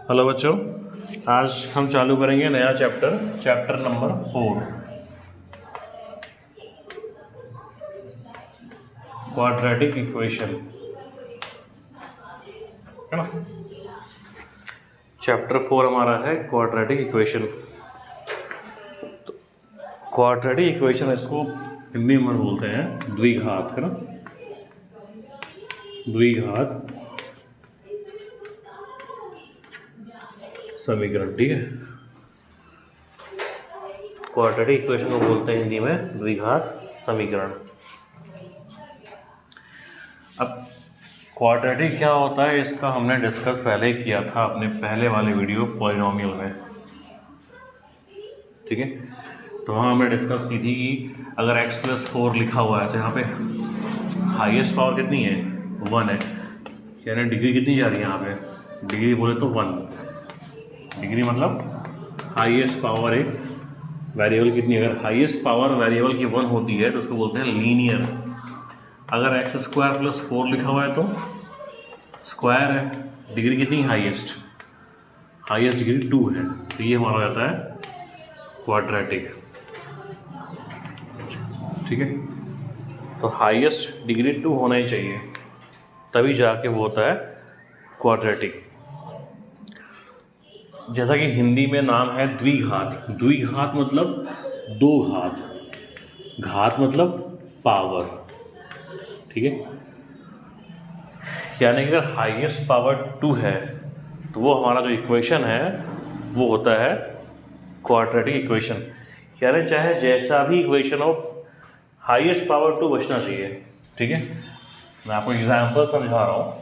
Hello बच्चों, आज हम चालू करेंगे नया चैप्टर नंबर 4, क्वाड्रेटिक इक्वेशन, है ना। चैप्टर 4 हमारा है क्वाड्रेटिक इक्वेशन। तो क्वाड्रेटिक इक्वेशन इसको हिंदी में बोलते हैं द्विघात, है ना, द्विघात समीकरण। ठीक है, क्वाड्रेटिक इक्वेशन को बोलते हैं हिंदी में द्विघात समीकरण। अब क्वाड्रेटिक क्या होता है इसका हमने डिस्कस पहले किया था अपने पहले वाले वीडियो पॉलिनोमियल में। ठीक है, तो वहाँ हमने डिस्कस की थी कि अगर x + 4 लिखा हुआ है तो यहाँ पे हाईएस्ट पावर कितनी है, 1 है, यानी डिग्री कितनी जा रही है यहाँ पे, डिग्री बोले तो 1 डिग्री, मतलब हाईएस्ट पावर एक वेरिएबल कितनी, अगर हाईएस्ट पावर वेरिएबल की 1 होती है तो उसको बोलते हैं लीनियर। अगर x² + 4 लिखा हुआ है तो स्क्वायर है, डिग्री कितनी, हाईएस्ट डिग्री 2 है, तो ये हमारा हो जाता है क्वाड्रेटिक। ठीक है, तो हाईएस्ट डिग्री 2 होना ही चाहिए, तभी जाके वो होता है क्वाड्रेटिक। जैसा कि हिंदी में नाम है द्विघात। द्विघात मतलब दो घात, घात मतलब पावर। ठीक है, यानी कि अगर हाईएस्ट पावर 2 है तो वो हमारा जो इक्वेशन है वो होता है क्वाड्रेटिक इक्वेशन। यानी चाहे जैसा भी इक्वेशन हो, हाईएस्ट पावर 2 बचना चाहिए। ठीक है, मैं आपको एग्जाम्पल समझा रहा हूँ।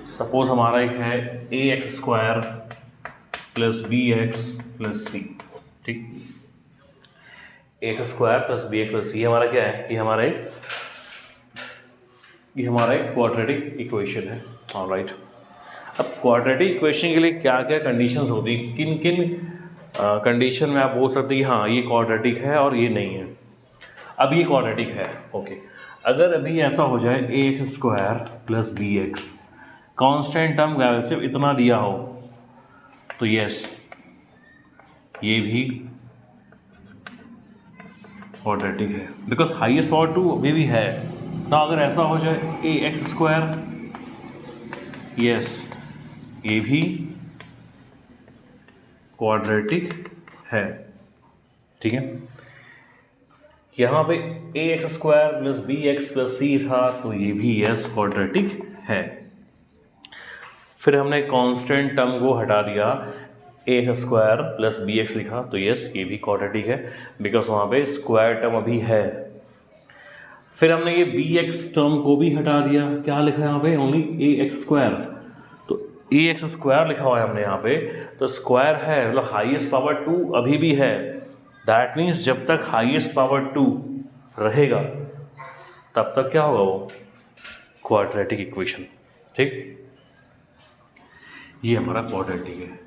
सपोज हमारा एक है ax² + bx + c। ठीक, ax² + bx + c हमारा क्या है, ये हमारा एक क्वाड्रेटिक इक्वेशन है। ऑलराइट, अब क्वाड्रेटिक इक्वेशन के लिए क्या क्या कंडीशंस होती है, किन किन कंडीशन में आप बोल सकते हैं कि हाँ ये क्वाड्रेटिक है और ये नहीं है। अब ये क्वाड्रेटिक है, ओके। अगर अभी ऐसा हो जाए ax² + bx, कांस्टेंट टर्म का सिर्फ इतना दिया हो तो यस, ये भी क्वाड्रेटिक है, बिकॉज हाईएस्ट पावर 2 अभी भी है ना। अगर ऐसा हो जाए ax², यस, ये भी क्वाड्रेटिक है। ठीक है, यहाँ पे ax² + bx + c था तो ये भी यस क्वाड्रेटिक है। फिर हमने कांस्टेंट टर्म को हटा दिया, ax² + bx लिखा तो यस ये भी क्वाड्रेटिक है, बिकॉज वहाँ पे स्क्वायर टर्म अभी है। फिर हमने ये bx टर्म को भी हटा दिया, क्या लिखा है यहाँ पे, ओनली ax², तो ax² लिखा हुआ है हमने यहाँ पे, तो स्क्वायर है, मतलब हाईएस्ट पावर 2 अभी भी है। दैट मीन्स जब तक हाईएस्ट पावर 2 रहेगा तब तक क्या होगा, वो क्वाड्रेटिक इक्वेशन। ठीक, ये हमारा क्वाड्रेटिक है।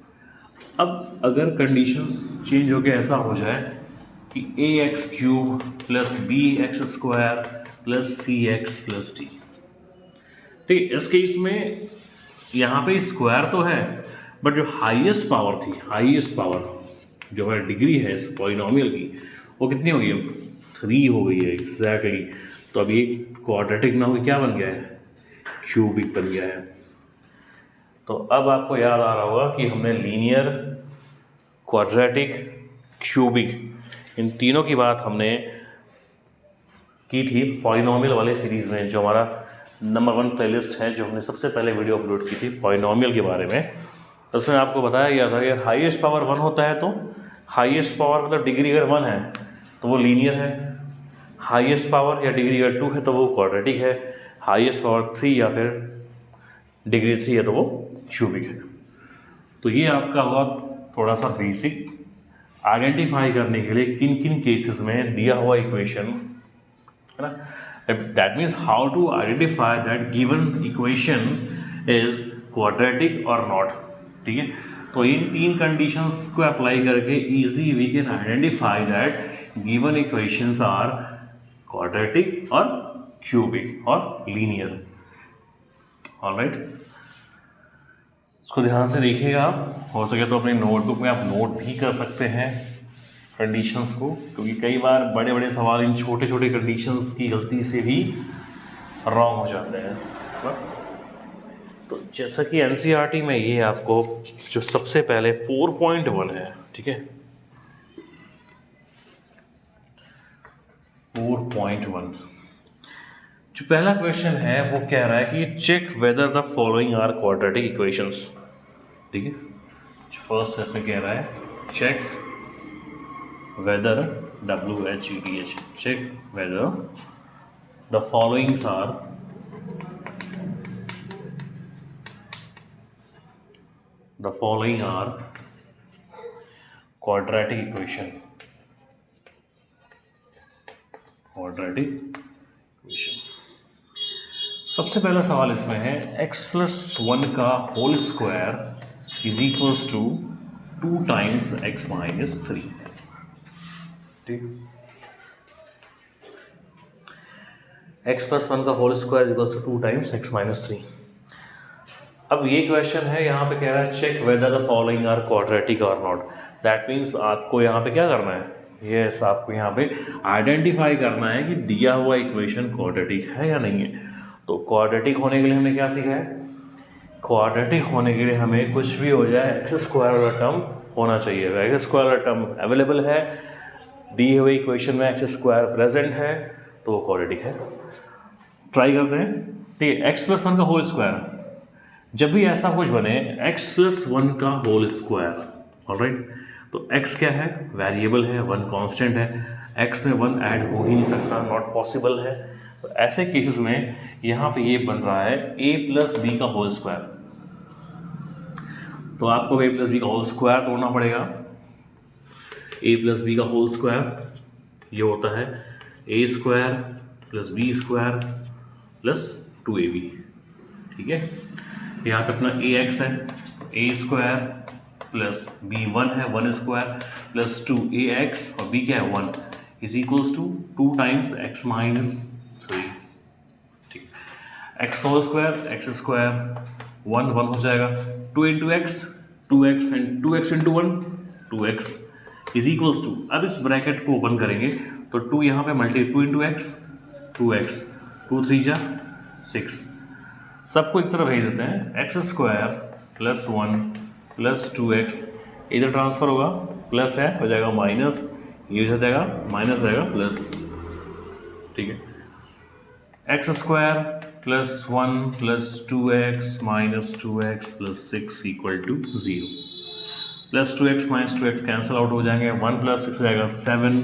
अब अगर कंडीशंस चेंज होकर ऐसा हो जाए कि ax³ + bx² + cx + d, ठीक, इस केस में यहाँ पे स्क्वायर तो है, बट जो हाईएस्ट पावर थी, हाईएस्ट पावर जो हमारी डिग्री है इस पॉलिनोमियल की, वो कितनी हो गई, अब 3 हो गई है एग्जैक्टली। तो अब ये क्वाड्रेटिक ना हो क्या बन गया है, क्यूबिक बन गया है। तो अब आपको याद आ रहा होगा कि हमने लीनियर, क्वाड्रेटिक, क्यूबिक, इन तीनों की बात हमने की थी पॉलिनोमियल वाले सीरीज़ में, जो हमारा नंबर 1 प्लेलिस्ट है, जो हमने सबसे पहले वीडियो अपलोड की थी पॉलिनोमियल के बारे में। उसमें आपको बताया गया था कि हाईएस्ट पावर 1 होता है तो हाईएस्ट पावर मतलब डिग्री अगर 1 है तो वो लीनियर है, हाईएस्ट पावर या डिग्री अगर 2 है तो वो क्वाड्रेटिक है, हाईएस्ट पावर 3 या फिर डिग्री 3 है तो वो क्यूबिक है। तो ये आपका हुआ थोड़ा सा बेसिक आइडेंटिफाई करने के लिए किन किन केसेस में दिया हुआ इक्वेशन, है ना, that means how to identify that given equation is quadratic और नॉट। ठीक है, तो इन 3 कंडीशंस को अप्लाई करके easily we can identify that given equations are quadratic और क्यूबिक और लीनियर। ऑलराइट, इसको ध्यान से देखिएगा आप, हो सके तो अपने नोटबुक में आप नोट भी कर सकते हैं कंडीशंस को, क्योंकि कई बार बड़े बड़े सवाल इन छोटे छोटे कंडीशंस की गलती से भी रॉन्ग हो जाते हैं ना। तो जैसा कि एनसीईआरटी में ये आपको जो सबसे पहले 4.1 है, ठीक है, 4.1 जो पहला क्वेश्चन है वो कह रहा है कि check whether the following are quadratic equations, ठीक है। जो फर्स्ट है इसमें कह रहा है check whether WHEDH, check whether the followings are quadratic equation, सबसे पहला सवाल इसमें है x+1 का whole square is equals to 2 times x minus 3, ठीक। x+1 का whole square is equals to 2 times x minus 3। अब ये क्वेश्चन है, यहाँ पे कह रहा है check whether the following are quadratic और नॉट। दैट मीन्स आपको यहाँ पे क्या करना है, यस आपको यहाँ पे आइडेंटिफाई करना है कि दिया हुआ इक्वेशन क्वाड्रेटिक है या नहीं है। तो क्वाड्रेटिक होने के लिए हमने क्या सीखा है, क्वाड्रेटिक होने के लिए हमें कुछ भी हो जाए एक्स स्क्वायर वाला टर्म होना चाहिए। अगर एक्स स्क्वायर वाला टर्म अवेलेबल है, दिए हुए इक्वेशन में एक्स स्क्वायर प्रेजेंट है, तो वो क्वाड्रेटिक है। ट्राई करते हैं, ठीक है। x+1 का होल स्क्वायर, जब भी ऐसा कुछ बने x+1 का होल स्क्वायर, ऑलराइट, तो x क्या है, वेरिएबल है, 1 कांस्टेंट है, x में 1 ऐड हो ही नहीं सकता, नॉट पॉसिबल है। तो ऐसे केसेस में यहाँ पे ये बन रहा है a+b का होल स्क्वायर। तो आपको a+b का होल स्क्वायर तोड़ना पड़ेगा। a+b का होल स्क्वायर ये होता है a square plus b square plus 2ab, ठीक है। यहाँ पे अपना ax है, a स्क्वायर प्लस b 1 है, 1 स्क्वायर प्लस 2ax और b क्या है 1 is equals to 2 times x minus 3, ठीक। x का होल स्क्वायर x स्क्वायर 1 1 हो जाएगा, 2 into x 2x and 2x into 1 2x is equals to, अब इस ब्रैकेट को ओपन करेंगे तो 2 यहाँ पे मल्टी 2 इंटू एक्स 2x 2 3 जा 6, सबको एक तरफ भेज देते हैं। X square plus 1 plus 2x इधर ट्रांसफर होगा, प्लस है हो जाएगा माइनस, ये हो जाएगा माइनस हो जाएगा प्लस, ठीक है। X square plus 1 plus 2x minus 2x plus 6 equal to 0, plus 2x minus 2x cancel out हो जाएंगे, 1 प्लस 6 हो जाएगा 7,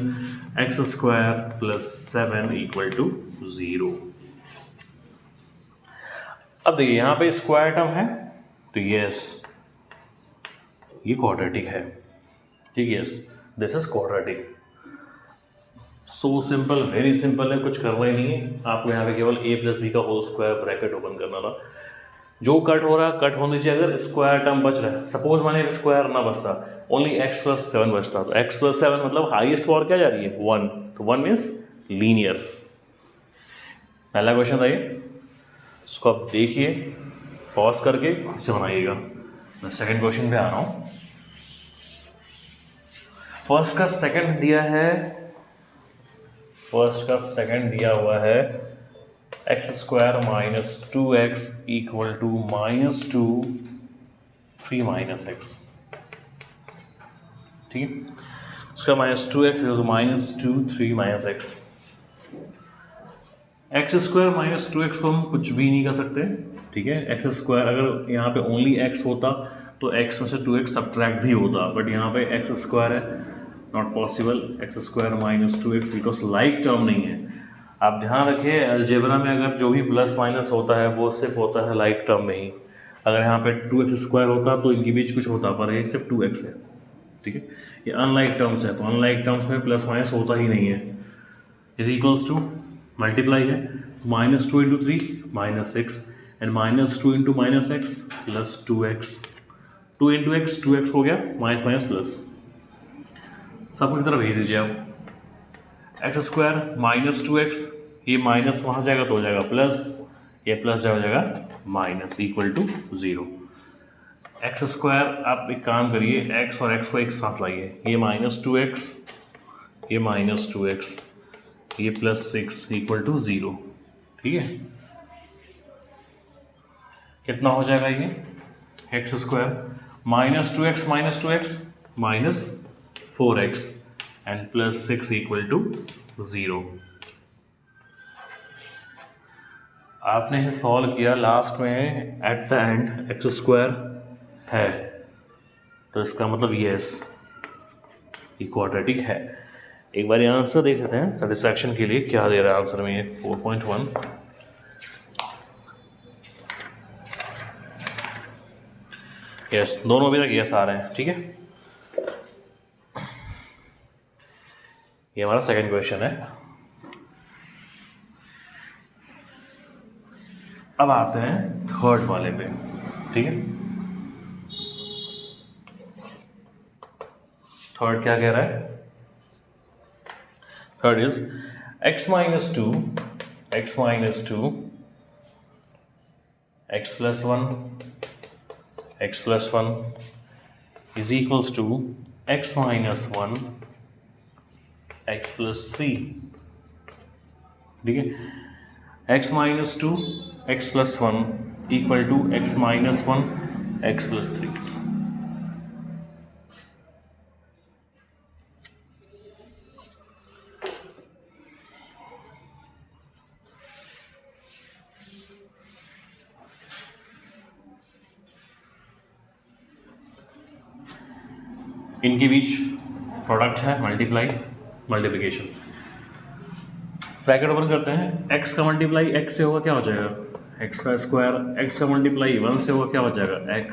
x square plus 7 equal to 0। अब देखिए यहाँ पे स्क्वायर टर्म है तो यस ये क्वाड्रेटिक है, ठीक है, yes this is quadratic. So simple, very simple है, कुछ करना ही नहीं है आपको। यहाँ पे केवल a+b का होल स्क्वायर ब्रैकेट ओपन करना था। जो कट हो रहा है कट होने चाहिए। अगर स्क्वायर टर्म बच रहा है, सपोज माने स्क्वायर ना बचता, ओनली x+7 बचता, तो x+7 मतलब हाईएस्ट पावर क्या जा रही है 1, तो 1 मीन्स लीनियर। पहला क्वेश्चन था ये, इसको आप देखिए पॉज करके खुद से बनाइएगा। मैं सेकंड क्वेश्चन पे आ रहा हूँ। फर्स्ट का सेकंड दिया हुआ है x square minus 2x equal to minus 2 3 minus x, ठीक है। उसका minus 2x minus 2 3 minus x. X square minus 2x को हम कुछ भी नहीं कर सकते, ठीक है। एक्स स्क्वायर अगर यहाँ पे ओनली x होता तो x में से 2x सब्ट्रैक्ट भी होता, बट यहाँ पे एक्स स्क्वायर है, not possible. X square minus 2x because like term नहीं है। आप ध्यान रखिए अलजेब्रा में अगर जो भी प्लस माइनस होता है वो सिर्फ होता है लाइक टर्म में ही। अगर यहाँ पे 2x स्क्वायर होता तो इनके बीच कुछ होता, पर ये सिर्फ 2x है, ठीक है। ये अनलाइक टर्म्स है, तो अनलाइक टर्म्स में प्लस माइनस होता ही नहीं है। इज इक्वल्स टू मल्टीप्लाई है, minus 2 into 3 minus 6 and minus 2 into minus x plus 2x, 2 into x 2x हो गया, माइनस माइनस प्लस, सबको की तरफ भेज दीजिए आप। एक्स स्क्वायर माइनस 2x, ये माइनस वहाँ जाएगा तो हो जाएगा प्लस, ये प्लस हो जाएगा minus equal to 0। X square, आप एक काम करिए, एक्स और एक्स को एक साथ लाइए, ये -2x, ये -2x, ये +6 = 0, ठीक है। कितना हो जाएगा ये x square, -2x -4x and +6 = 0। आपने इसे सॉल्व किया, लास्ट में at the end x square है, तो इसका मतलब यस ये क्वाड्रेटिक है। एक बार आंसर देख लेते हैं सेटिस्फैक्शन के लिए, क्या दे रहा है आंसर में ये 4.1। यस, दोनों भी यस आ रहे हैं, ठीक है। ये हमारा सेकंड क्वेश्चन है। अब आते हैं थर्ड वाले पे, ठीक है। थर्ड क्या कह रहा है? Third is x - 2 x - 2 x + 1 x + 1 is equals to x - 1 x + 3, ठीक है। x - 2 x + 1 equal to x - 1 x + 3। इनके बीच प्रोडक्ट है मल्टीप्लिकेशन। ब्रैकेट ओपन करते हैं, x का मल्टीप्लाई x से होगा, क्या हो जाएगा x का स्क्वायर, x का मल्टीप्लाई 1 से होगा, क्या हो जाएगा x,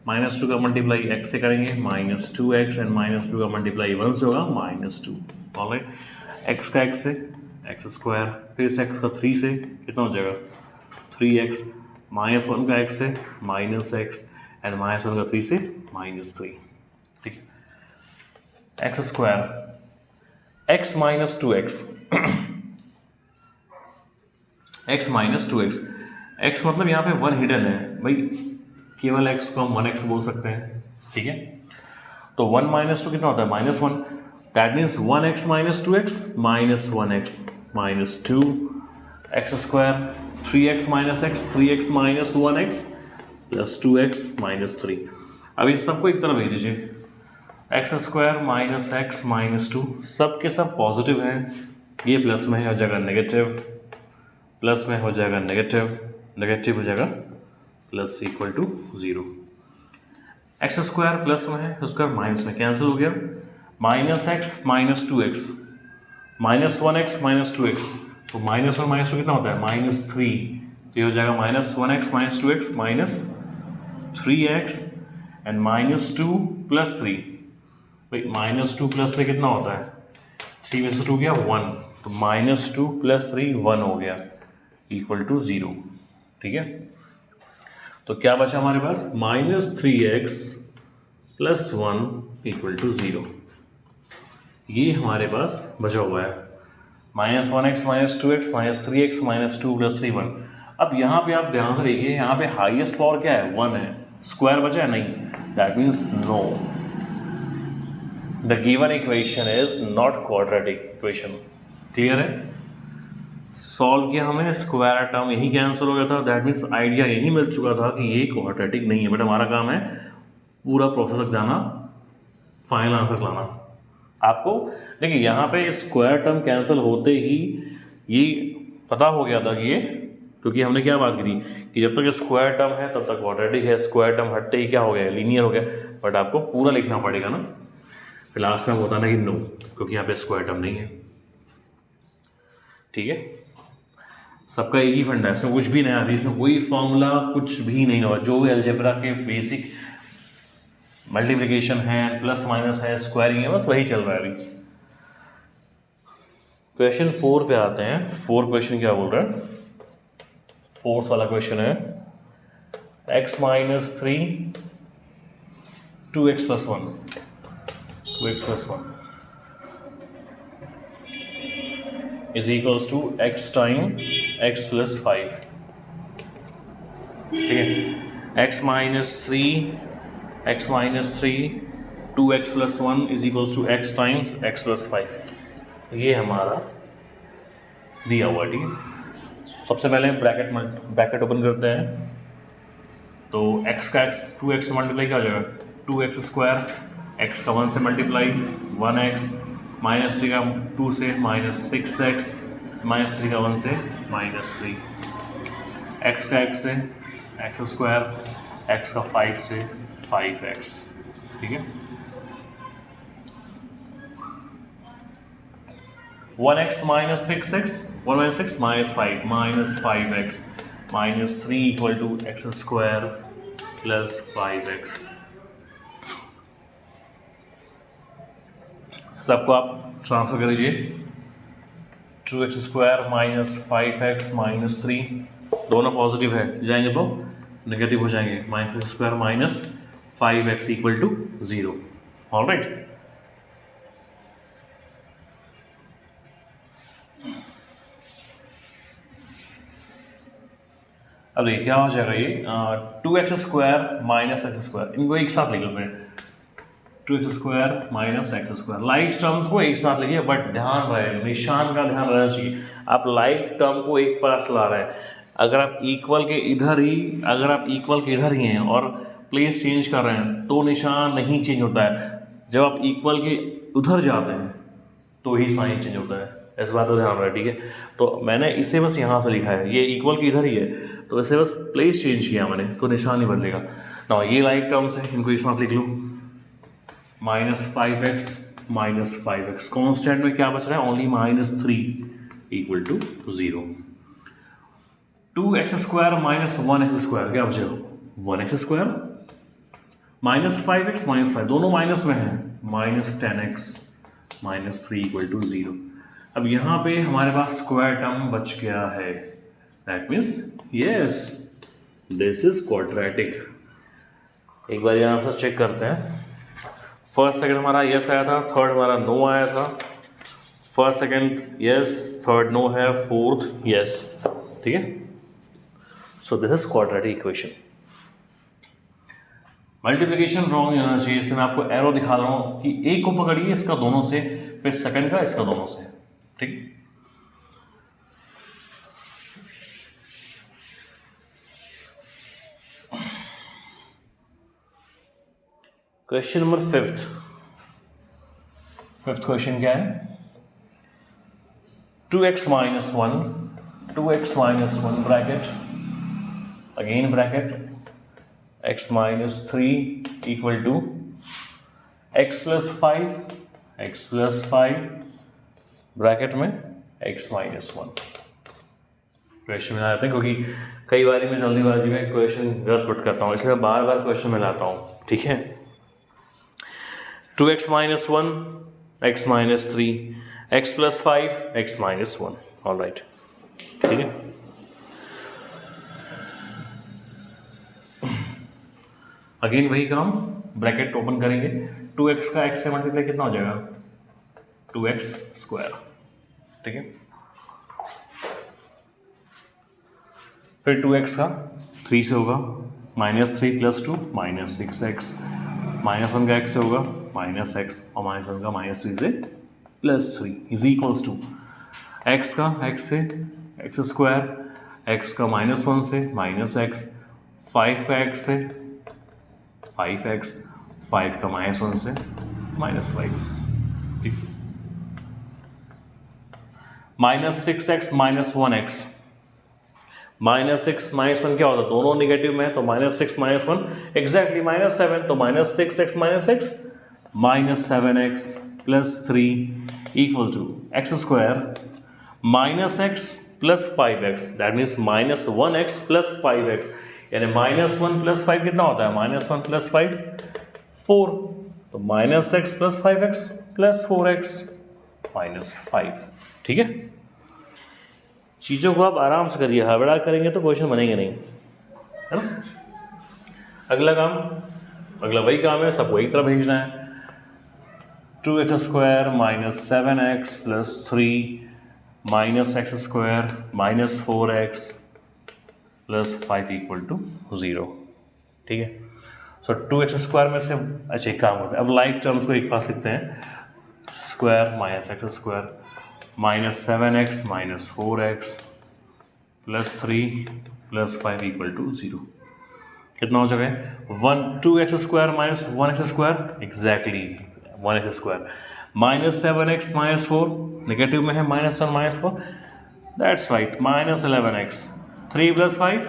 -2 का मल्टीप्लाई x से करेंगे -2x एंड -2 का मल्टीप्लाई 1 से होगा -2। ऑलराइट, x का x से x स्क्वायर, फिर से x का 3 से कितना हो जाएगा 3x, -1 का x से -x एंड -1 का 3 से -3, ठीक है। X square x - 2x x - 2x, x मतलब यहाँ पे 1 हिडन है भाई, केवल x को हम 1x बोल सकते हैं, ठीक है। तो 1 - 2 कितना होता है -1, that means 1x - 2x -1x -2 x square, 3x - x 3x - 1x + 2x - 3। अब इन सबको एक तरफ भेज दीजिए, एक्स स्क्वायर -x -2 सब के सब पॉजिटिव हैं, ये प्लस में हो जाएगा नेगेटिव, प्लस में हो जाएगा नेगेटिव, नेगेटिव हो जाएगा प्लस = 0। एक्स स्क्वायर प्लस में है, स्क्वायर माइनस में कैंसिल हो गया, -x - 2x -1x -2x, तो -1 -2 कितना होता है -3, तो ये हो जाएगा -1x - 2x -3x एंड -2 + 3, भाई -2 + 3 कितना होता है 3 में से 2 गया 1, तो -2 + 3 1 हो गया = 0, ठीक है। तो क्या बचा हमारे पास -3x + 1 = 0, ये हमारे पास बचा हुआ है, -1x - 2x -3x -2 + 3 1। अब यहाँ पे आप ध्यान से देखिए, यहाँ पे हाईएस्ट पावर क्या है 1 है, स्क्वायर बचा है नहीं, that means no, the given equation is not quadratic equation. Clear है, सॉल्व किया हमें, स्क्वायर टर्म यही कैंसिल हो गया था, दैट मीन्स आइडिया यही मिल चुका था कि ये क्वाड्रेटिक नहीं है, बट हमारा काम है पूरा प्रोसेस तक जाना, फाइनल आंसर लाना। आपको देखिए यहाँ पे स्क्वायर टर्म कैंसिल होते ही ये पता हो गया था कि ये, क्योंकि हमने क्या बात की थी कि जब तक स्क्वायर टर्म है तब तक क्वाड्रेटिक है, स्क्वायर टर्म हटते ही क्या हो गया लीनियर हो गया, बट आपको पूरा लिखना पड़ेगा ना, फिर लास्ट में बताना कि नो, क्योंकि यहाँ पे स्क्वायर टर्म नहीं है, ठीक है। सबका एक ही फंडा है, इसमें कुछ भी नया, इसमें कोई फॉर्मूला कुछ भी नहीं होगा, जो भी अलजेब्रा के बेसिक मल्टीप्लिकेशन है, प्लस माइनस है, स्क्वायरिंग है, बस वही चल रहा है अभी। क्वेश्चन 4 पे आते हैं। 4 क्वेश्चन क्या बोल रहा है, 4th वाला क्वेश्चन है x - 3 2x + 1 2x + 1 is equals to x time x + 5, ठीक है। x minus three 2x plus 1 is equals to x times x plus 5। ये हमारा दिया हुआ, ठीक है। सबसे पहले ब्रैकेट ओपन करते हैं, तो x का x 2x से मल्टीप्लाई क्या हो जाएगा, 2x स्क्वायर, x का 1 से मल्टीप्लाई 1x, माइनस 3 का 2 से माइनस 6x, माइनस 3 का 1 से माइनस 3, x का x से x स्क्वायर, x का 5 से 5x, ठीक है। 1x minus 6x, 1 minus 6 minus 5 minus 5x minus 3 equal to x square plus 5x। सबको आप ट्रांसफर कर दीजिए, 2x square minus 5x minus 3, दोनों पॉजिटिव है, जाएंगे तो नेगेटिव हो जाएंगे, minus x square minus 5x equal to 0। Alright, अब देखिए क्या हो जाएगा, ये 2x square minus x square, इनको एक साथ लिख लेते हैं, 2x square minus x square. Like terms को एक साथ लिखिए, बट ध्यान रहे, निशान का ध्यान रहना चाहिए। आप लाइक टर्म को एक पास ला रहे हैं, अगर आप इक्वल के इधर ही हैं और प्लेस चेंज कर रहे हैं तो निशान नहीं चेंज होता है। जब आप इक्वल के उधर जाते हैं तो ही साइन चेंज होता है, इस बात का ध्यान रहे, ठीक है। तो मैंने इसे बस यहाँ से लिखा है, ये इक्वल के इधर ही है तो इसे बस प्लेस चेंज किया मैंने, तो निशान नहीं बदलेगा ना। ये लाइक टर्म्स है, इनको एक साथ लिख लूँ, माइनस 5x कॉन्स्टेंट में क्या बच रहा है, only minus 3 equal to 0। 2x square minus 1x square क्या बचेगा, 1x square minus 5x minus 5, दोनों माइनस में है, minus 10x minus 3 equal to 0। अब यहाँ पे हमारे पास स्क्वायर टर्म बच गया है, that means yes this is quadratic. एक बार यहाँ से चेक करते हैं, फर्स्ट सेकंड हमारा यस आया था, थर्ड हमारा नो आया था, first second yes, third no है, फोर्थ यस, ठीक है। So this is quadratic equation. Multiplication wrong नहीं होना चाहिए, इसलिए मैं आपको एरो दिखा रहा हूँ कि एक को पकड़िए इसका दोनों से, फिर सेकंड का इसका दोनों से, ठीक। क्वेश्चन नंबर फिफ्थ क्वेश्चन क्या है, 2x minus 1 bracket, again bracket, x minus 3 equal to x plus 5 bracket में x माइनस 1। क्वेश्चन में लाते हैं क्योंकि कई बार मैं जल्दीबाजी में क्वेश्चन गलत पुट करता हूँ, इसलिए मैं बार बार क्वेश्चन में लाता हूँ, ठीक है। 2x minus 1 x minus 3 x plus 5 x minus 1, all right, ठीक है। अगेन वही काम, ब्रैकेट ओपन करेंगे, 2x का x से मल्टीप्लाई कितना हो जाएगा, 2x स्क्वायर, ठीक है। फिर 2x का 3 से होगा, minus 3 plus 2 minus 6x, minus 1 का x से होगा माइनस x, और माइनस 1 का माइनस 3 से plus 3 is equals to x का x से x स्क्वायर, x का माइनस 1 से माइनस x, 5 का x से 5x, 5 का माइनस 1 से माइनस 5, ठीक। Minus 6x minus 1x, minus 6 minus 1 क्या होता है, दोनों निगेटिव में है तो माइनस 6 माइनस 1 एग्जैक्टली माइनस 7, तो minus 6x minus 6 minus 7x plus 3 equal to x square minus x plus 5x, that means minus 1x plus 5x, यानी minus 1 plus 5 कितना होता है, माइनस 1 प्लस 5 4, तो minus x plus 5x plus 4x minus 5, ठीक है। चीज़ों को आप आराम से करिए, हड़बड़ा करेंगे तो क्वेश्चन बनेंगे नहीं, है ना। अगला वही काम है, सबको एक तरह भेजना है, 2x square minus 7x plus 3 minus x square minus 4x plus 5 equal to 0, ठीक है। सो 2x² में से अच्छा एक काम होता है, अब लाइक टर्म्स को एक पास लिखते हैं, square minus x square minus 7x minus 4x plus 3 plus 5 equal to 0। कितना हो जाएगा 2x² minus 1x² exactly 1x² minus 7x minus 4 negative में है -1 -4 that's right minus 11x 3 plus 5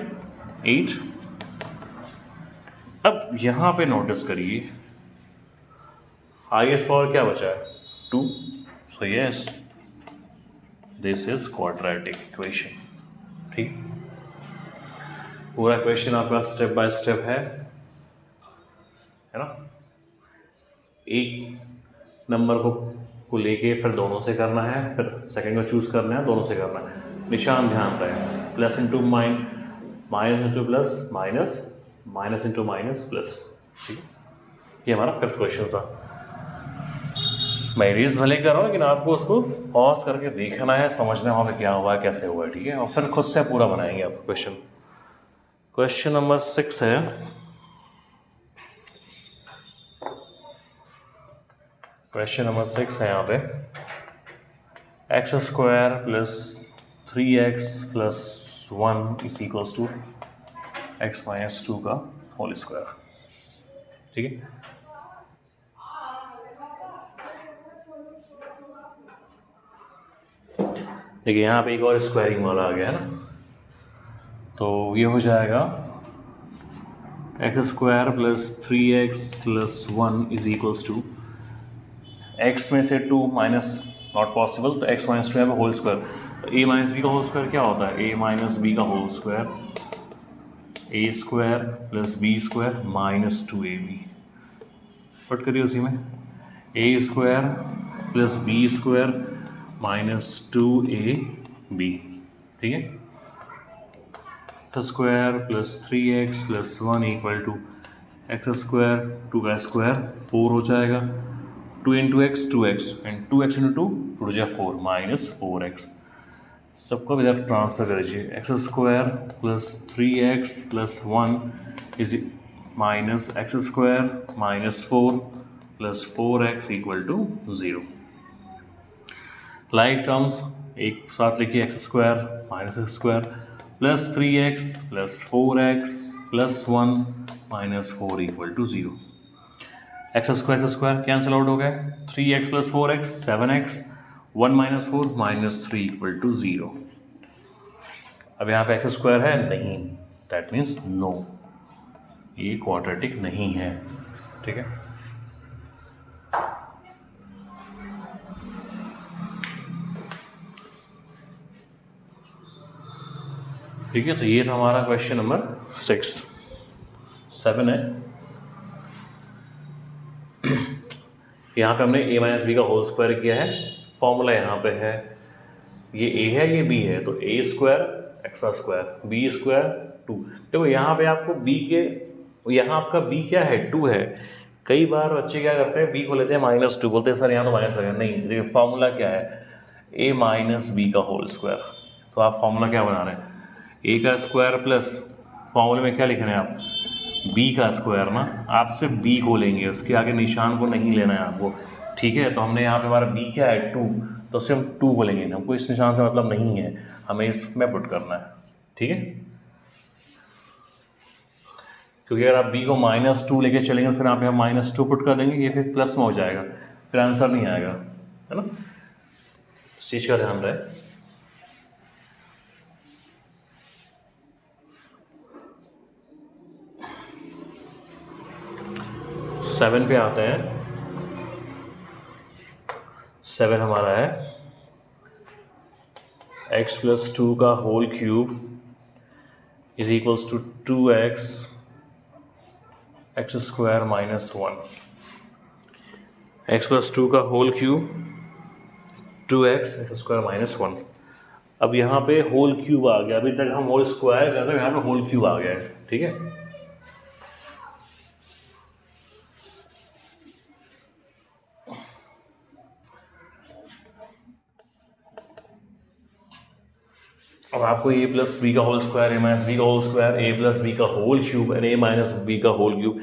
8। अब यहाँ पे नोटिस करिए हाईएस्ट पावर क्या बचा है 2। So yes this is quadratic equation. ठीक, पूरा क्वेश्चन आपका स्टेप बाय स्टेप है ना। एक नंबर को लेके फिर दोनों से करना है, फिर सेकंड को चूज करना है, दोनों से करना है। निशान ध्यान रहे, plus into minus into plus minus minus into minus plus. ठीक है, ये हमारा फिफ्थ क्वेश्चन था। मैं रीज भले कर रहा हूँ लेकिन आपको उसको पॉज करके देखना है, समझना होगा क्या हुआ है कैसे हुआ है। ठीक है, और फिर खुद से पूरा बनाएंगे आप क्वेश्चन। क्वेश्चन नंबर 6 है, क्वेश्चन नंबर 6 है यहाँ पे x² plus 3x plus 1 is equals to x minus 2 का होल स्क्वायर। ठीक है, देखिए यहाँ पे एक और स्क्वायरिंग वाला आ गया है ना, तो ये हो जाएगा x² plus 3x plus 1 is equals to x में से 2 माइनस नॉट पॉसिबल, तो x माइनस 2 है होल स्क्वायर। तो a माइनस बी का होल स्क्वायर क्या होता है a माइनस बी का whole square a² plus b² minus 2ab। Put करिए उसी में a² plus b² minus 2ab। ठीक है, तो square plus 3x plus 1 equal to x², 2 का स्क्वायर 4 हो जाएगा, 2 into x 2x and 2x into 2 हो जाए 4 माइनस 4x। सबको इधर ट्रांसफर करिए, x² plus 3x plus 1 is minus x² minus 4 plus 4x equal to 0। Like terms एक साथ लिखिए, x² minus x² plus 3x plus 4x plus 1 minus 4 equal to 0। x² cancel out हो गया, 3x plus 4x 7x 1 minus 4 minus 3 equal to 0। अब यहाँ पे x² है नहीं, दैट मीन्स नो, ये क्वाड्रेटिक नहीं है। ठीक है, ठीक है, तो ये था हमारा क्वेश्चन नंबर 6। 7 है, यहाँ पे हमने a माइनस बी का होल स्क्वायर किया है। फॉर्मूला यहाँ पे है, ये a है ये b है, तो a² x² b² 2। देखो यहाँ पे आपको b के, यहाँ आपका b क्या है 2 है। कई बार बच्चे क्या करते हैं b को लेते हैं -2, बोलते हैं सर यहाँ तो माइनस लगा। नहीं, देखिए फॉर्मूला क्या है a माइनस बी का होल स्क्वायर। तो आप फॉर्मूला क्या बना रहे हैं a का स्क्वायर प्लस फॉर्मूले में क्या लिख रहे हैं आप b का स्क्वायर ना, आप सिर्फ b को लेंगे, उसके आगे निशान को नहीं लेना है आपको। ठीक है, तो हमने यहाँ पे हमारा b क्या है 2, तो सिर्फ 2 को लेंगे, हमको इस निशान से मतलब नहीं है, हमें इसमें पुट करना है। ठीक है, क्योंकि अगर आप b को -2 लेके चलेंगे फिर आप यहाँ -2 पुट कर देंगे, ये फिर प्लस में हो जाएगा, फिर आंसर नहीं आएगा, है ना। इस चीज़ का ध्यान रहे। सेवन पे आते हैं। 7 हमारा है x प्लस 2 का whole cube is equals to 2x x² minus 1। x plus 2 का whole cube 2x x² minus 1। अब यहाँ पे होल क्यूब आ गया, अभी तक हम होल स्क्वायर कर रहे हैं, यहाँ पे होल क्यूब आ गया है। ठीक है, और आपको ए प्लस बी का whole square, a minus b का whole square, a plus B का whole cube and a minus b का होल क्यूब,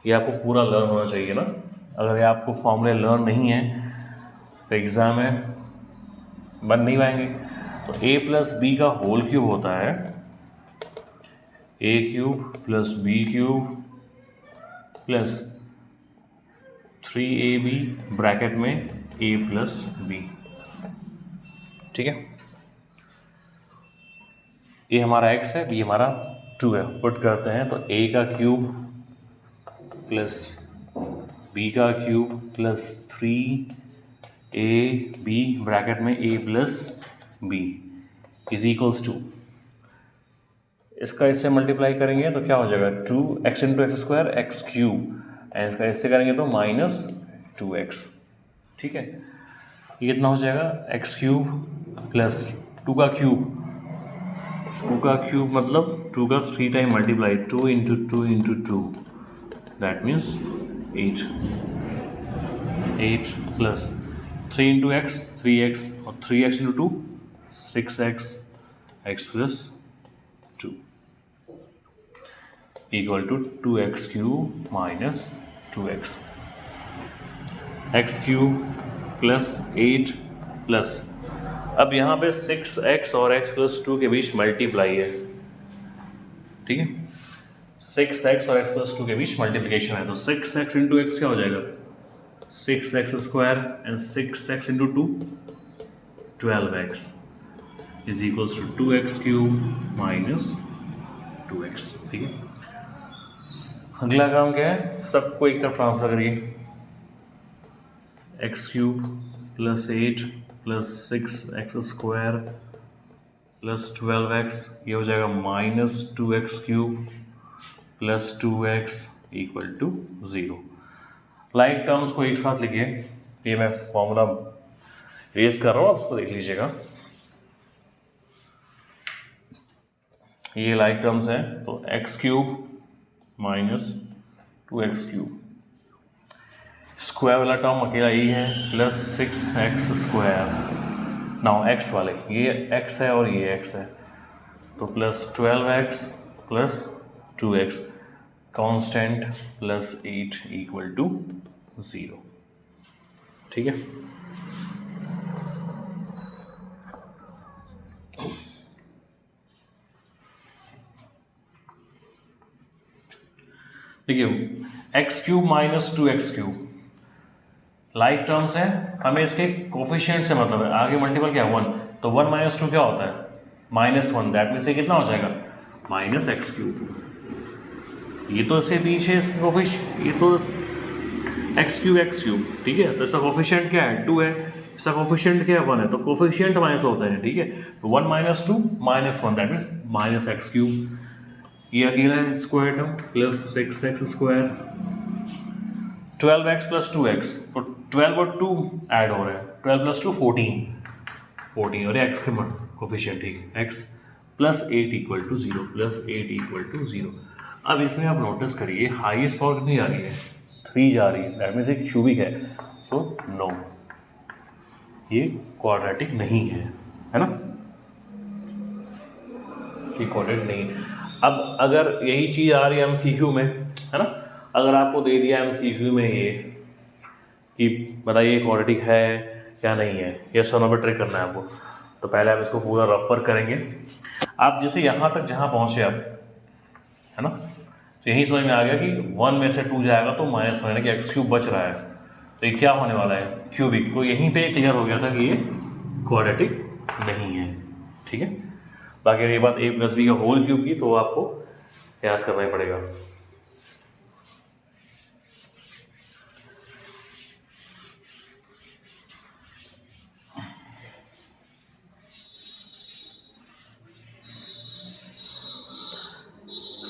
ये आपको पूरा लर्न होना चाहिए ना। अगर ये आपको फॉर्मूले लर्न नहीं है तो एग्ज़ाम में बन नहीं पाएंगे। तो ए प्लस बी का होल क्यूब होता है A cube plus B cube plus 3ab bracket में a प्लस बी। ठीक है, ये हमारा x है, b हमारा 2 है। पुट करते हैं तो a का क्यूब प्लस b का क्यूब प्लस 3ab ब्रैकेट में a plus b is equals to, इसका इससे मल्टीप्लाई करेंगे तो क्या हो जाएगा 2x into x square x cube, and इसका इससे करेंगे तो माइनस 2x। ठीक है, ये कितना हो जाएगा एक्स क्यूब प्लस 2 का क्यूब, 2 का क्यूब मतलब 2 का 3 time multiply, 2 into 2 into 2 that means 8, 8 plus 3 into x 3x और 3x into 2 6x x plus 2 equal to 2x cube minus 2x, x cube plus 8 plus, अब यहाँ पे 6x और x plus 2 के बीच मल्टीप्लाई है। ठीक है, 6x और x प्लस 2 के बीच मल्टीप्लिकेशन है, तो 6x इंटू एक्स क्या हो जाएगा 6x square and 6x into 2 12x is equals to 2x cube minus 2x। ठीक है, अगला काम क्या है, सबको एक तरफ ट्रांसफर करिए, x cube plus 8 plus 6x square plus 12x, ये हो जाएगा minus 2x cube plus 2x equal to 0। Like terms को एक साथ लिखिए, ये मैं फॉर्मूला रेज कर रहा हूँ, आप उसको देख लीजिएगा। ये लाइक टर्म्स हैं, तो x cube minus 2x cube, square वाला टर्म अकेला यही है plus 6x square, now x वाले ये x है और ये x है, तो plus 12x plus 2x constant plus 8 equal to 0। ठीक है, देखिए x cube minus 2x cube like terms है, हमें इसके कोफिशिएंट से मतलब है, आगे मल्टीपल क्या 1, तो 1 माइनस 2 क्या होता है -1, दैट मीन्स ये कितना हो जाएगा माइनस एक्स क्यूब। ये तो इससे पीछे इसके कोफिशिएंट, ये तो एक्स क्यूब। ठीक है, तो इसका कोफिशिएंट क्या है 2 है, इसका कोफिशिएंट क्या है 1 है, तो कोफिशिएंट माइनस होता है। ठीक है, तो 1 minus 2 minus 1 that means minus x cube, ये अकेला है square term plus 6x square 12x plus 2x, तो 12 और 2 ऐड हो रहे हैं, 12 प्लस 2 14 और x के कोफिशिएंट। ठीक है, x plus 8 equal to 0 plus 8 equal to 0। अब इसमें आप नोटिस करिए हाईएस्ट पावर कितनी जा रही है 3 जा रही है, दैट मीन्स एक क्यूबिक है, सो नो ये क्वाड्रेटिक नहीं है ना, ये क्वाड्रेटिक नहीं है। अब अगर यही चीज़ आ रही है MCQ में, है ना, अगर आपको दे दिया MCQ में ये कि बताइए क्वाड्रेटिक है या नहीं है, ये सोनो पे ट्रिक करना है आपको, तो पहले आप इसको पूरा रफर करेंगे। आप जैसे यहाँ तक जहाँ पहुँचे आप, है ना, तो यही समझ में आ गया कि 1 में से 2 जाएगा तो माइनस होने कि एक्स क्यूब बच रहा है, तो ये क्या होने वाला है क्यूबिक, तो यहीं पे क्लियर हो गया था कि ये क्वाड्रेटिक नहीं है। ठीक है, बाकी ये बात a प्लस बी का होल क्यूब की, तो आपको याद करना ही पड़ेगा।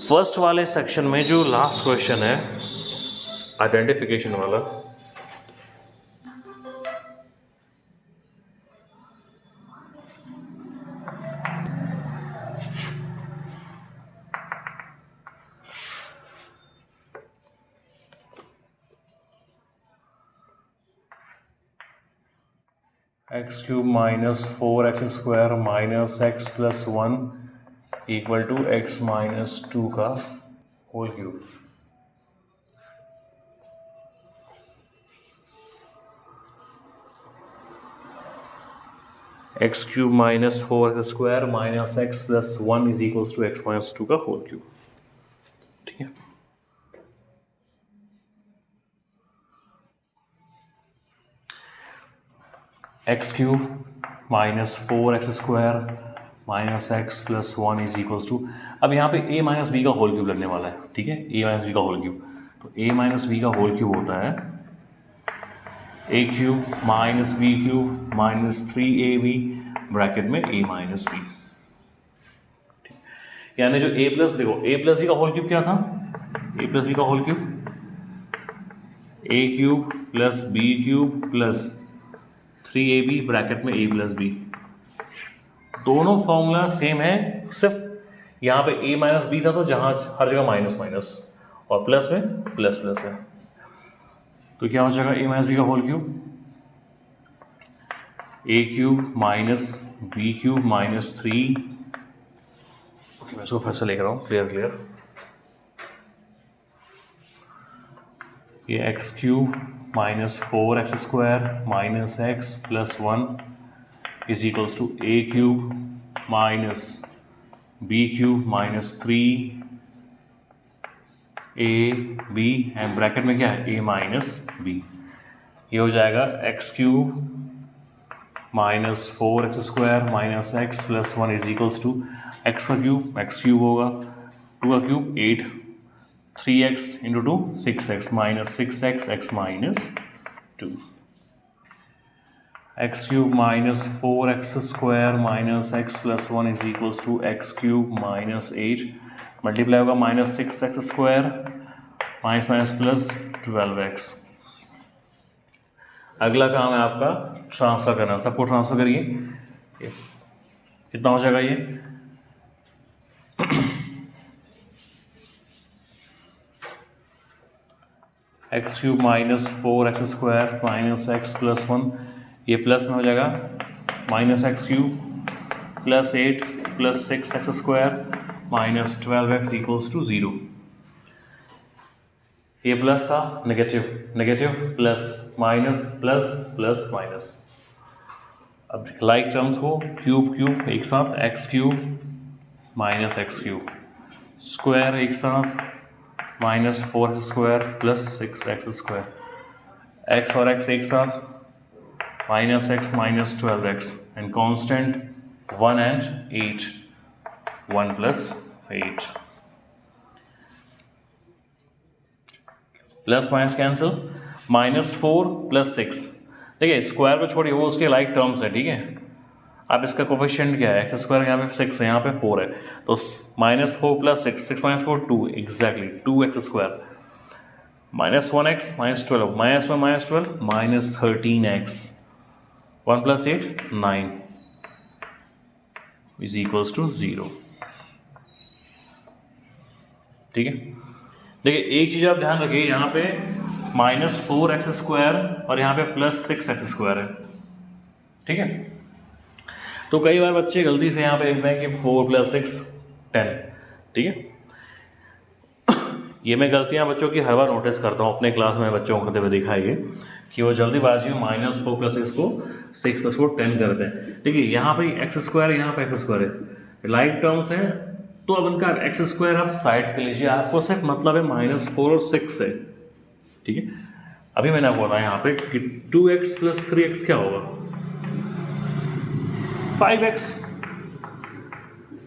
फर्स्ट वाले सेक्शन में जो लास्ट क्वेश्चन है आइडेंटिफिकेशन वाला, x cube minus 4x² minus x plus 1 equal to x minus 2 का whole cube. X cube minus 4x² minus x plus 1 is equal to x minus 2 का होल क्यूब। ठीक है, x cube minus 4x² minus x plus 1 is equals to, अब यहाँ पे a minus b का whole cube लगने वाला है। ठीक है, a माइनस बी का होल क्यूब, तो a माइनस बी का होल क्यूब होता है a cube minus b cube minus 3ab bracket में a माइनस बी। यानी जो a प्लस, देखो a प्लस बी का होल क्यूब क्या था, a प्लस बी का whole cube a cube plus B cube plus 3ab bracket में a plus b. दोनों फॉर्मूला सेम है, सिर्फ यहाँ पे a माइनस बी था तो जहाँ हर जगह माइनस माइनस, और प्लस में प्लस प्लस है, तो क्या हो जाएगा a माइनस बी का whole cube a cube minus b cube minus 3, मैं इसको फिर से लिख रहा हूँ क्लियर, ये x cube minus 4x² minus x plus 1 is equals to a cube minus b cube minus 3ab and bracket में क्या है a माइनस बी। ये हो जाएगा x cube minus 4x² minus x plus 1 is equals to x cube होगा 2 का cube 8, 3x into 2 6x minus 6x x minus 2, x cube minus 4x² minus x plus 1 is equals to x cube minus 8 multiply होगा minus 6x² minus minus plus 12x। अगला काम है आपका transfer करना, सबको transfer करिए, कितना हो जाएगा ये x cube minus 4x² minus x plus 1, ये प्लस में हो जाएगा minus x cube plus 8 plus 6x² minus 12x equals to 0। ये प्लस था, negative plus minus plus plus minus. अब लाइक टर्म्स को क्यूब एक साथ, x cube minus x cube square एक साथ minus 4x² plus 6x², x और x एक साथ minus x minus 12x and constant 1 and 8, 1 plus 8, plus minus cancel, minus 4 plus 6। देखिए स्क्वायर पे छोड़िए, वो उसके लाइक टर्म्स है। ठीक है, अब इसका कोफिशिएंट क्या है, x² यहाँ पे 6 है, यहाँ पे 4 है, तो minus 4 plus 6 minus 4 2 exactly 2x² minus 1x minus 12 minus 1 minus 12 minus 13x 1 plus 8 9 is equals to 0। ठीक है, देखिए एक चीज आप ध्यान रखिए, यहाँ पे माइनस 4x² और यहाँ पे प्लस 6x² है। ठीक है, तो कई बार बच्चे गलती से यहाँ पे लिखते हैं कि 4 प्लस 6 10। ठीक है, ये मैं गलतियाँ बच्चों की हर बार नोटिस करता हूँ अपने क्लास में, बच्चों को करते हुए दिखाइए कि वो जल्दीबाजी में माइनस 4 प्लस 6 को 6 प्लस 4 10 करते हैं। ठीक है, यहाँ पे x² यहाँ पे x² है, लाइक टर्म्स है, तो अब इनका x² आप साइड कर लीजिए, आपको सिर्फ मतलब है माइनस 4 और 6 से। ठीक है, अभी मैंने आपको बताया यहाँ पे कि 2x प्लस 3x क्या होगा 5x,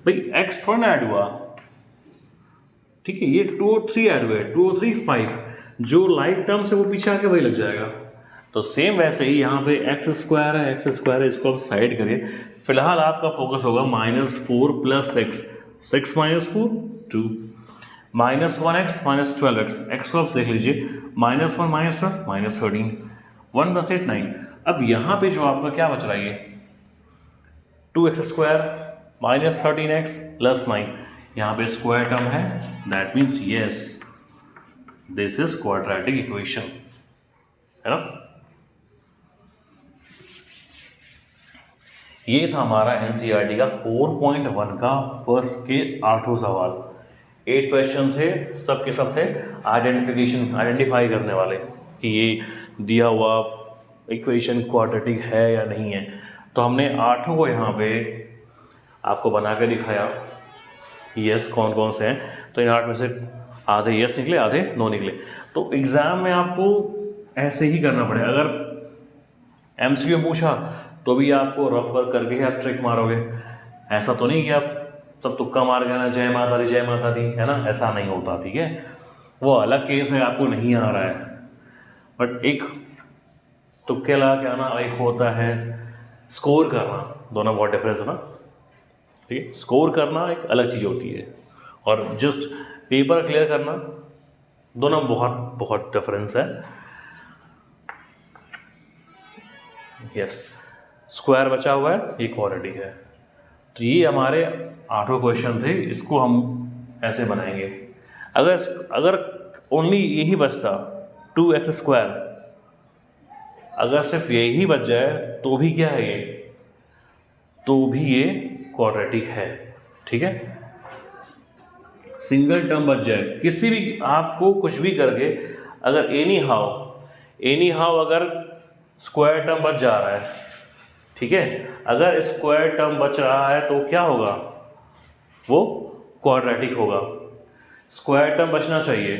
भाई x थोड़ा ना ऐड हुआ। ठीक है, ये 2 और 3 ऐड हुए, 2 और 3 5, जो लाइक टर्म से वो पीछे आके वही लग जाएगा। तो सेम वैसे ही यहाँ पे x² है, इसको आप साइड करिए। फिलहाल आपका फोकस होगा minus 4 plus 6 minus 4 2 minus 1x minus 12x, x को आप देख लीजिए माइनस 1 माइनस 12 माइनस 13 1 प्लस 8 9। अब यहाँ पे जो आपका क्या बच रहा है, ये 2x² माइनस 13x प्लस 9, यहाँ पे स्क्वायर टर्म है, that means yes this is quadratic equation, है ना। ये था हमारा NCERT का 4.1 का फर्स्ट के 8 सवाल। 8 क्वेश्चन थे, सब के सब थे आइडेंटिफाई करने वाले कि ये दिया हुआ इक्वेशन क्वाड्रेटिक है या नहीं है। तो हमने 8 को यहाँ पे आपको बना के दिखाया, यस कौन कौन से हैं। तो इन 8 में से आधे यस निकले, आधे नो निकले। तो एग्ज़ाम में आपको ऐसे ही करना पड़ेगा। अगर MCQ पूछा तो भी आपको रफ वर्क करके ही आप ट्रिक मारोगे। ऐसा तो नहीं कि आप सब तुक्का मार गए ना, जय माता दी जय माता दी, है ना, ऐसा नहीं होता, ठीक है। वो अलग केस है, आपको नहीं आ रहा है, बट एक तुक्के लगा के आना, एक होता है स्कोर करना, दोनों बहुत डिफरेंस है ना, ठीक है। स्कोर करना एक अलग चीज़ होती है और जस्ट पेपर क्लियर करना, दोनों बहुत बहुत डिफरेंस है। यस, स्क्वायर बचा हुआ है, ये क्वाड्रेटिक है। तो ये हमारे 8 क्वेश्चन थे, इसको हम ऐसे बनाएंगे। अगर ओनली यही बचता 2x², अगर सिर्फ यही बच जाए तो भी क्या है, ये तो भी ये क्वाड्रेटिक है, ठीक है। सिंगल टर्म बच जाए, किसी भी आपको कुछ भी करके, अगर एनी हाउ अगर स्क्वायर टर्म बच जा रहा है, ठीक है, अगर स्क्वायर टर्म बच रहा है तो क्या होगा, वो क्वाड्रेटिक होगा। स्क्वायर टर्म बचना चाहिए।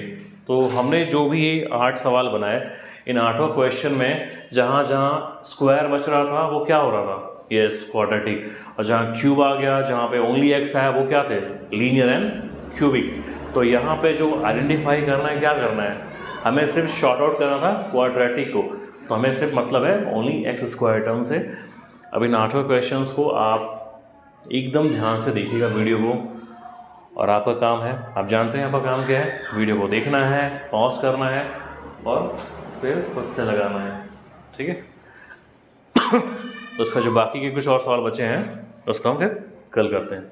तो हमने जो भी ये 8 सवाल बनाए, इन 8 क्वेश्चन में जहाँ जहाँ स्क्वायर बच रहा था वो क्या हो रहा था, यस क्वाड्रेटिक। और जहाँ क्यूब आ गया, जहाँ पे ओनली एक्स आया, वो क्या थे, लीनियर एंड क्यूबिक। तो यहाँ पे जो आइडेंटिफाई करना है, क्या करना है, हमें सिर्फ शॉर्ट आउट करना था क्वाड्रेटिक को। तो हमें सिर्फ मतलब है ओनली x² टर्म से। अब इन 8 क्वेश्चंस को आप एकदम ध्यान से देखिएगा वीडियो को, और आपका काम है, आप जानते हैं आपका काम क्या है, वीडियो को देखना है, पॉज करना है और फिर खुद से लगाना है, ठीक है। तो उसका जो बाकी के कुछ और सवाल बचे हैं उसको हम फिर कल करते हैं।